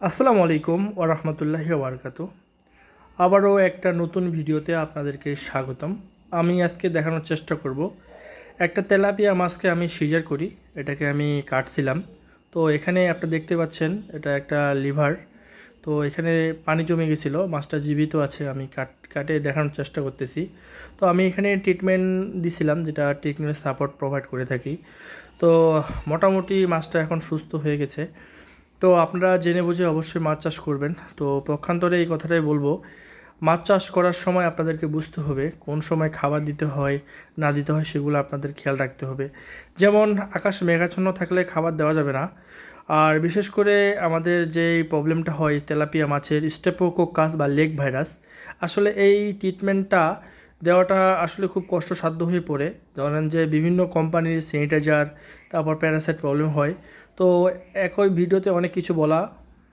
আসসালামু আলাইকুম ওয়া রাহমাতুল্লাহি ওয়া বারাকাতুহু। আবারও একটা নতুন ভিডিওতে আপনাদেরকে স্বাগতম। আমি আজকে দেখানোর চেষ্টা করব একটা তেলাপিয়া মাছকে আমি সিজার করি। এটাকে আমি কাটছিলাম। তো এখানে আপনি দেখতে পাচ্ছেন এটা একটা লিভার। তো এখানে পানি জমে গেছিলো, মাছটা জীবিত আছে। আমি কাটে দেখানোর চেষ্টা করতেছি। তো আমি এখানে ট্রিটমেন্ট দিছিলাম, যেটা ট্রিটমেন্ট সাপোর্ট প্রোভাইড করে থাকি। তো মোটামুটি মাছটা এখন সুস্থ হয়ে গেছে। তো আপনারা জেনে বুঝে অবশ্যই মাছ চাষ করবেন। তো পক্ষান্তরে এই কথাটাই বলবো, মাছ চাষ করার সময় আপনাদেরকে বুঝতে হবে কোন সময় খাবার দিতে হয় না দিতে হয়, সেগুলো আপনাদের খেয়াল রাখতে হবে। যেমন আকাশ মেঘাচ্ছন্ন থাকলে খাবার দেওয়া যাবে না। আর বিশেষ করে আমাদের যে প্রবলেমটা হয় তেলাপিয়া মাছের স্টেপোকোকাস বা লেগ ভাইরাস, আসলে এই ট্রিটমেন্টটা দেওয়াটা আসলে খুব কষ্টসাধ্য হয়ে পড়ে। ধরেন যে বিভিন্ন কোম্পানির স্যানিটাইজার, তারপর প্যারাসাইট প্রবলেম হয়। তো একই ভিডিওতে অনেক কিছু বলা